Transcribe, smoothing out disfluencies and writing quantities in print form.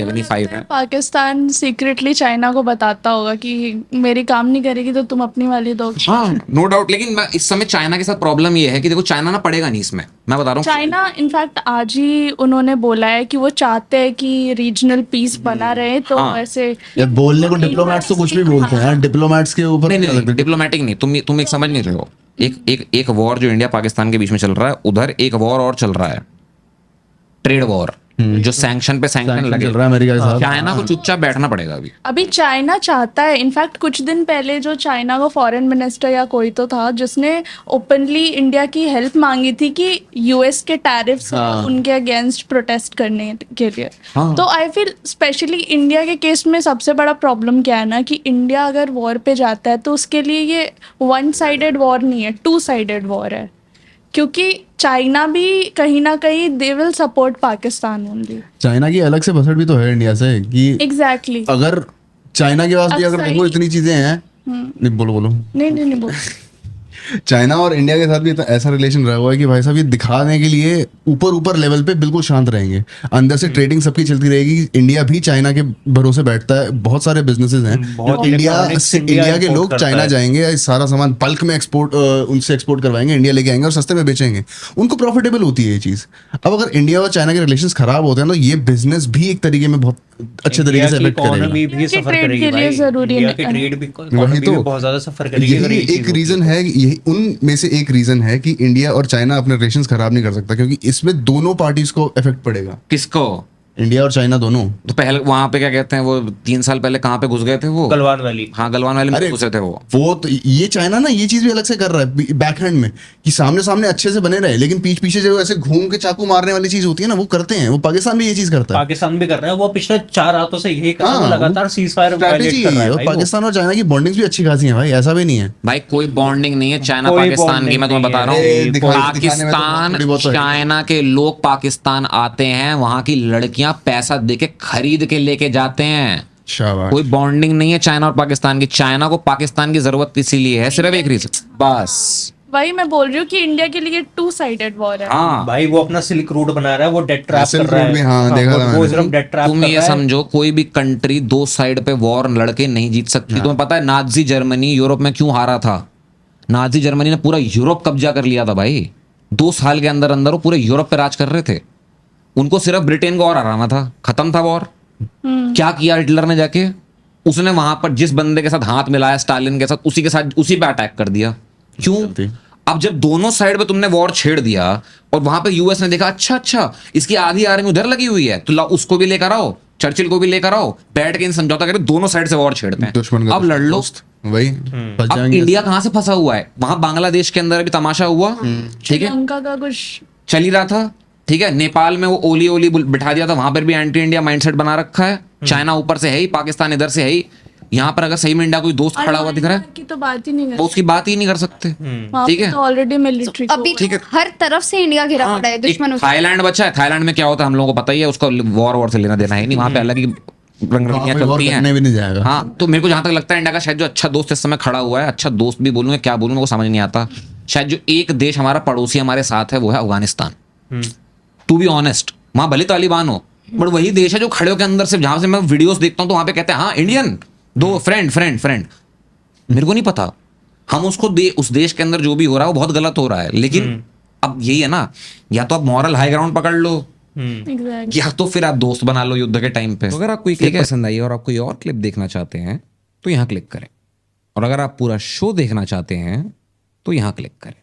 75 है। Pakistan secretly China को बताता होगा कि मेरी काम नहीं करेगी तो तुम अपनी वाली दो। हाँ नो डाउट, लेकिन मैं इस समय चाइना के साथ प्रॉब्लम ये है कि देखो चाइना ना पड़ेगा नहीं इसमें, मैं बता रहा हूँ। चाइना इनफैक्ट आज ही उन्होंने बोला है कि वो चाहते हैं कि रीजनल पीस बना रहे, तो हाँ। ऐसे यार बोलने को डिप्लोमेट्स तो कुछ भी बोलते हैं यार, डिप्लोमेट्स के ऊपर नहीं नहीं डिप्लोमेटिक नहीं, तुम एक समझ नहीं रहे हो। एक वॉर जो इंडिया पाकिस्तान के बीच में चल रहा है, उधर एक वॉर और चल रहा है, ट्रेड वॉर, जो सैंक्शन पे सैंक्शन लगे चल रहा है अमेरिका के साथ। चाइना को चुपचाप बैठना पड़ेगा अभी। अभी चाइना चाहता है, इनफैक्ट कुछ दिन पहले जो चाइना का फॉरेन मिनिस्टर या कोई तो था जिसने ओपनली इंडिया की हेल्प मांगी थी कि यूएस के टैरिफ्स उनके अगेंस्ट प्रोटेस्ट करने के लिए। तो आई फील स्पेशली इंडिया के केस में सबसे बड़ा प्रॉब्लम क्या है ना, कि इंडिया अगर वॉर पे जाता है तो उसके लिए ये वन साइडेड वॉर नहीं है, टू साइडेड वॉर है, क्योंकि चाइना भी कहीं ना कहीं they will support Pakistan only. China की अलग से बसट भी तो है इंडिया से कि एग्जैक्टली अगर चाइना के पास भी अगर देखो इतनी चीजें हैं, नहीं बोलो नहीं बोल चाइना और इंडिया के साथ भी ऐसा रिलेशन रहा हुआ है कि भाई साहब ये दिखाने के लिए ऊपर लेवल पे बिल्कुल शांत रहेंगे, अंदर से ट्रेडिंग सबकी चलती रहेगी। इंडिया भी चाइना के भरोसे बैठता है, बहुत सारे बिजनेसेस हैं जो इंडिया के लोग चाइना जाएंगे, सारा सामान बल्क में एक्सपोर्ट उनसे एक्सपोर्ट करवाएंगे, इंडिया लेके आएंगे और सस्ते में बेचेंगे, उनको प्रॉफिटेबल होती है ये चीज। अब अगर इंडिया और चाइना के रिलेशन खराब होते हैं तो ये बिजनेस भी एक तरीके में बहुत अच्छे तरीके से इफेक्ट करेगा। भी सफर करेगी भाई, इंडिया की ट्रेड भी वही तो बहुत ज्यादा सफर करेगी। यही एक रीजन है, यही उनमें से एक रीजन है कि इंडिया और चाइना अपने रिलेशंस खराब नहीं कर सकता, क्योंकि इसमें दोनों पार्टीज को इफेक्ट पड़ेगा। किसको? इंडिया और चाइना दोनों। तो पहले वहां पे क्या कहते हैं, वो 3 साल पहले कहाँ पे घुस गए थे वो, गलवान वैली। हाँ गलवान वैली में घुसे थे वो तो ये चाइना ना ये चीज भी अलग से कर रहा है बैक हैंड में, कि सामने सामने अच्छे से बने रहे, लेकिन पीछे जो ऐसे घूम के चाकू मारने वाली चीज होती है ना, वो करते हैं। वो पाकिस्तान भी ये चीज करता है, पाकिस्तान भी कर रहा है। वो पिछले 4 रातों से यही कर रहा है, लगातार सीज फायर स्ट्रैटेजी कर रहा है। और पाकिस्तान और चाइना की बॉन्डिंग्स भी अच्छी खासी है भाई, ऐसा भी नहीं है भाई, कोई बॉन्डिंग नहीं है चाइना पाकिस्तान की, मैं तुम्हें बता रहा हूँ। पाकिस्तान चाइना के लोग पाकिस्तान आते हैं, वहां की लड़कियां पैसा देके खरीद के लेके जाते हैं। शाबाश। कोई बॉन्डिंग नहीं है चाइना और पाकिस्तान की। चाइना को पाकिस्तान की जरूरत इसीलिए है, सिर्फ एक रीजन, बस वही मैं बोल रही हूँ कि इंडिया के लिए टू साइडेड वॉर है। हाँ भाई वो अपना सिल्क रूट बना रहा है, वो डेट ट्रैप कर रहा है। हाँ, देखा था वो सिर्फ डेट ट्रैप तुम ये समझो, कोई भी कंट्री 2 साइड पे वॉर लड़के नहीं जीत सकती। तुम्हें पता है नाजी जर्मनी यूरोप में क्यों हारा था? नाजी जर्मनी ने पूरा यूरोप कब्जा कर लिया था भाई। 2 साल के अंदर अंदर वो पूरे यूरोप पे राज कर रहे थे। उनको सिर्फ ब्रिटेन को और हराना था, खत्म था वॉर। क्या किया हिटलर ने जाके? उसने वहां पर जिस बंदे के साथ हाथ मिलाया स्टालिन के साथ, उसी पे अटैक कर दिया। क्यों? अब जब दोनों साइड पे तुमने वॉर छेड़ दिया और वहां पे यूएस ने देखा अच्छा इसकी आधी आर्मी उधर लगी हुई है, तो उसको भी लेकर आओ, चर्चिल को भी लेकर आओ, बैठ के इन समझौता करके दोनों साइड से वॉर छेड़ते हैं। अब लड़ लो। वही अब इंडिया कहां से फंसा हुआ है? वहां बांग्लादेश के अंदर भी तमाशा हुआ, ठीक है, श्रीलंका का कुछ चल ही रहा था, ठीक है। नेपाल में वो ओली बिठा दिया था, वहां पर भी एंटी इंडिया माइंडसेट बना रखा है। चाइना ऊपर से है ही, पाकिस्तान इधर से है ही। यहाँ पर अगर सही में इंडिया कोई दोस्त खड़ा हुआ दिख रहा है की तो बात ही नहीं तो उसकी बात ही नहीं कर सकते, ठीक है। ऑलरेडी मिलिट्री अभी हर तरफ से इंडिया घिरा पड़ा है दुश्मनों से। थाईलैंड बचा है, थाईलैंड में क्या होता है हम लोगों को पता ही है, उसका वॉर से लेना देना है नहीं, वहां पे अलग ही रंगरलियां चलती हैं। भी नहीं जाएगा। हाँ, तो मेरे को जहां तक लगता है इंडिया का शायद जो अच्छा दोस्त इस समय खड़ा हुआ है, अच्छा दोस्त भी बोलूंगा क्या बोलूं, मेरे को समझ नहीं आता। शायद जो एक देश हमारा पड़ोसी हमारे साथ है वो है अफगानिस्तान। टू बी ऑनेस्ट, वहां भले तालिबान हो, बट वही देश है जो खड़े होकर अंदर से, जहां से मैं वीडियोस देखता हूं तो वहां पे कहते हैं हाँ इंडियन दो फ्रेंड। मेरे को नहीं पता, हम उसको उस देश के अंदर जो भी हो रहा है वो बहुत गलत हो रहा है, लेकिन अब यही है ना, या तो आप मॉरल हाई ग्राउंड पकड़ लो, या तो फिर आप दोस्त बना लो युद्ध के टाइम पे। अगर आपको क्लिप पसंद आई और आप कोई और क्लिप देखना चाहते हैं तो यहाँ क्लिक करें, और अगर आप पूरा शो देखना चाहते हैं तो यहाँ क्लिक करें।